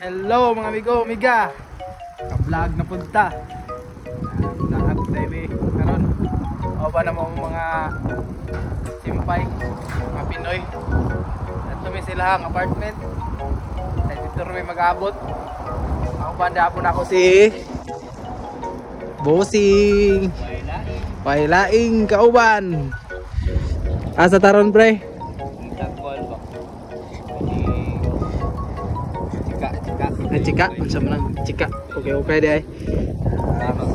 Hello mga amigo, amiga. Ka-vlog na punta. Lahat baby. Karon. O ba namang mga simpay, mga Pinoy. At may sila ang apartment. At dito may mag-abot. Ako banda po na ako si Bossing. Pailaing kauban. Asa taron pre? Cika, unsa man cika. Okay dai.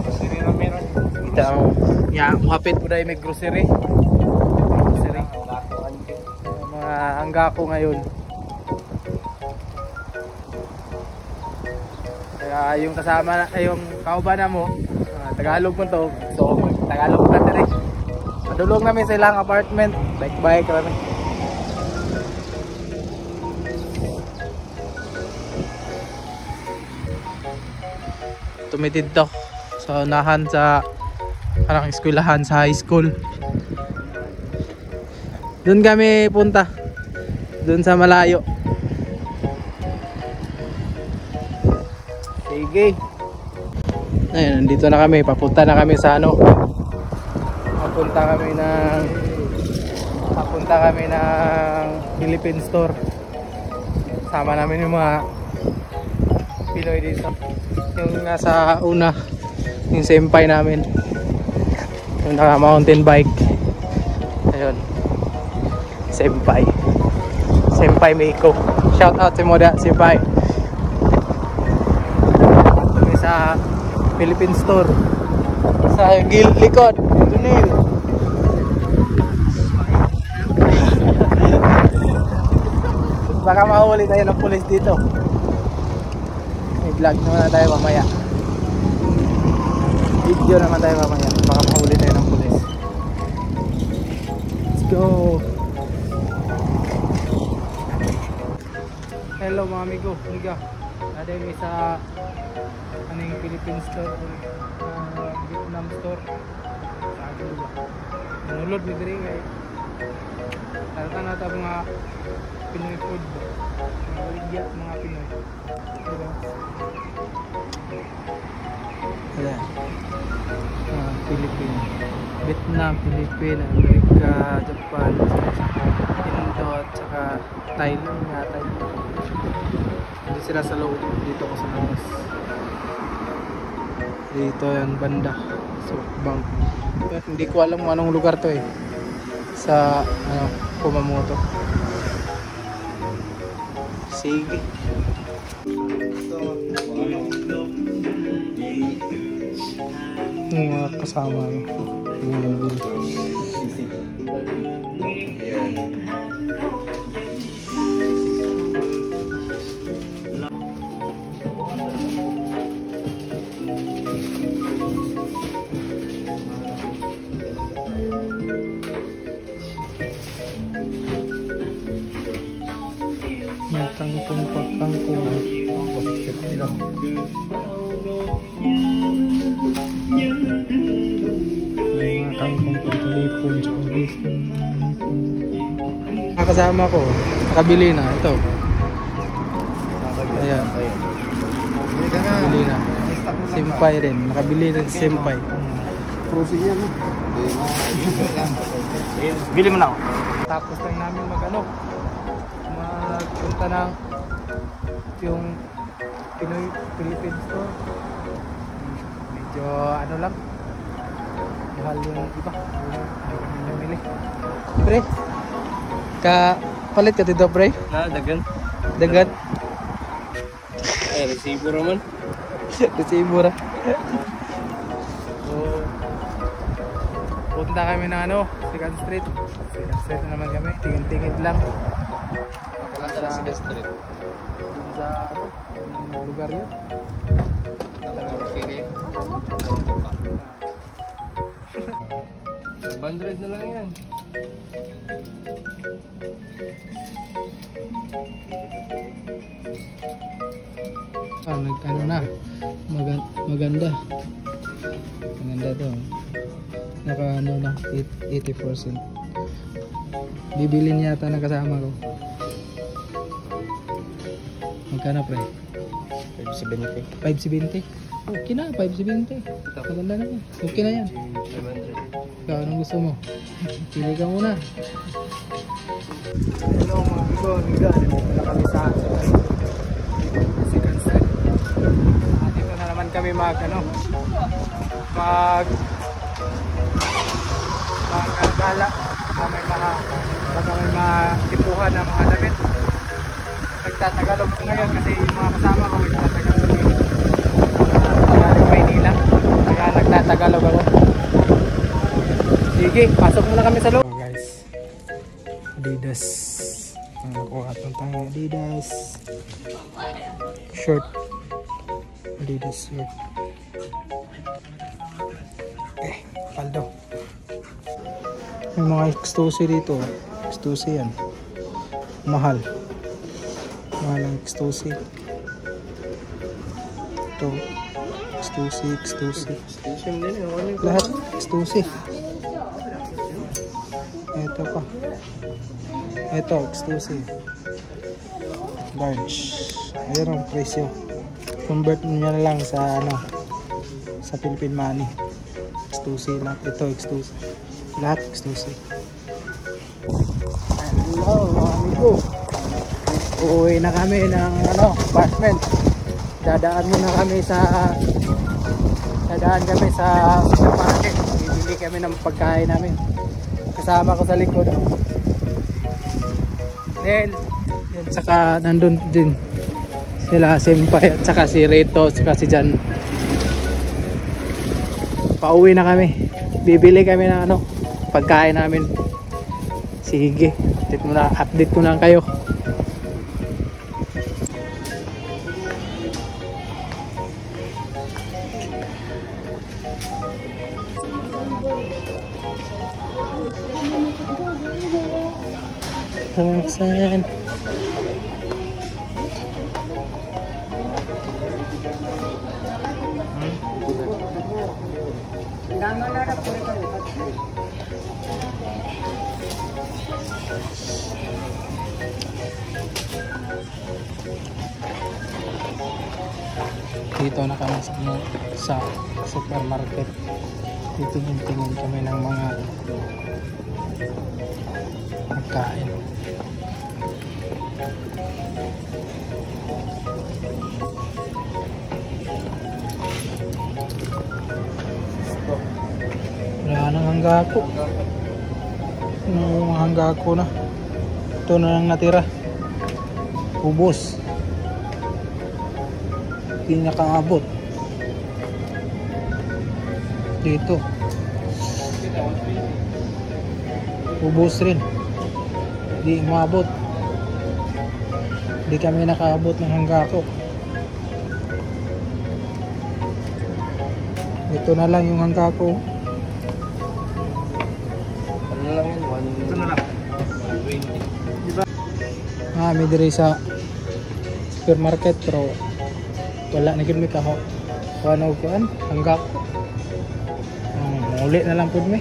Grocery na meron. Kita mo. Ya, muhapit po dai may grocery. Grocery. Mga angga ko ngayon. Kaya yung kasama yung kauban na mo, Tagalog mo to. So, Tagalog na dire. Padulong namin sa ilang apartment. Bike kami. Tumitid to sa unahan sa parang eskwelahan sa high school. Doon kami punta. Doon sa malayo. Sige. Ayun, nandito na kami. Papunta na kami sa ano. Papunta kami ng Philippine store. Sama namin yung mga Pinoy dito. Yung nasa una, yung senpai namin, yung naka mountain bike. Ayun, senpai Meiko. Shout out si Moda senpai. Kami sa Philippine store sa likod tunil. Baka mahuli tayo ng pulis dito. Vlog naman na tayo mamaya. Video naman tayo mamaya. Baka mahuli tayo ng pulis. Let's go. Hello mga amigo. Ada yung isa yung Philippine store, Vietnam store. Nulod ni diri kay taratan na ta mga Pinoy food. Mga ligya mga Pinoy. Ayan. Philippines, Vietnam, Philippines, Amerika, Japan, Indo at saka Thailand yata. Hindi sila sa loob, dito ko sa labas. Dito yung banda Sokbang. Hindi ko alam kung anong lugar to sa Kumamoto. Sige. Yung mga kasama kasama ko, nakabili na ito. Ayan, nakabili na. Senpai rin, nakabili rin si senpai. Prosin yan. Bili mo na ako. Tapos lang namin magpunta ng yung Pinoy Philippine store. Medyo ano lang, mahal yung iba. Namili. Pre, palit ka dito pre? Dagan. Resibo naman. Resibo na. So, punta kami ng Second Street. Second Street na naman kami. Tingin-tingin lang. Nakakanta na Second Street. Dun sa lugar yun. Okay. 100 na lang yan. Nagkano na. Maganda to. Naka na 80%. Bibili niya yata ng kasama ko. Magkano pre? 570. 570. Okay na, 570. Maganda na yan. Okay na yan. 500. Ikaw, anong gusto mo? Pili ka muna. Hello mga amigo, amiga. Nandito na kami sa second set. Dito na naman kami magala baka may mga tipuhan ng mga damit. Nagtatagalog ko ngayon kasi yung mga kasama ko nagtatagalog galing Maynila, kaya nagtatagalog ako. Sige, pasok muna kami sa loob. So guys, Adidas, kuha tayong Adidas shirt, Adidas shirt. Okay, paldo. May mga X2C dito. X2C yan. Mahal. Mahal ang X2C. Ito. X2C, X2C. Station din eh. Lahat X2C. Ito pa. Ito, X2C. Large. Ayan ang presyo. Convert nyo na lang sa sa Philippine money. X2C lang. Ito, X2C. Lahat X2C. Hello mga amigo. Uuwi na kami ng apartment. Dadaan kami sa supermarket. Bibili kami ng pagkain namin. Kasama ko sa likod. Then saka nandun din sila Senpai at saka si Rito at saka si Jan. Pauwi na kami. Bibili kami ng pagkain namin. Sige, update ko na kayo. Saan? Dito na kami sa supermarket. Titingin-tingin kami ng mga pagkain. Wala nang hanggako. Hanggako na. Ito na lang natira. Ubos. Hindi nakaabot. Dito. Ubos rin. Hindi umabot. Hindi kami nakaabot ng hanggako. Ito na lang yung hanggako. Ano lang yan? 120. Diba? May diri sa supermarket pero wala na gid mi kaho. Kuan hanggako. Muli na lang pud mi.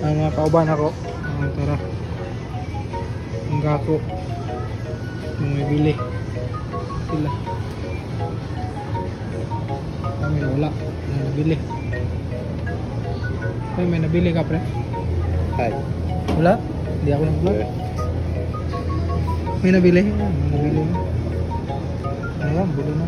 Ang mga kauban ako. Tara. Hanggako. May bili. Sila. Kami wala. May nabili. May nabili ka pre? Hi. Wala? Hindi ako nag-vlog. May nabili? May nabili mo. Ayan, bili mo.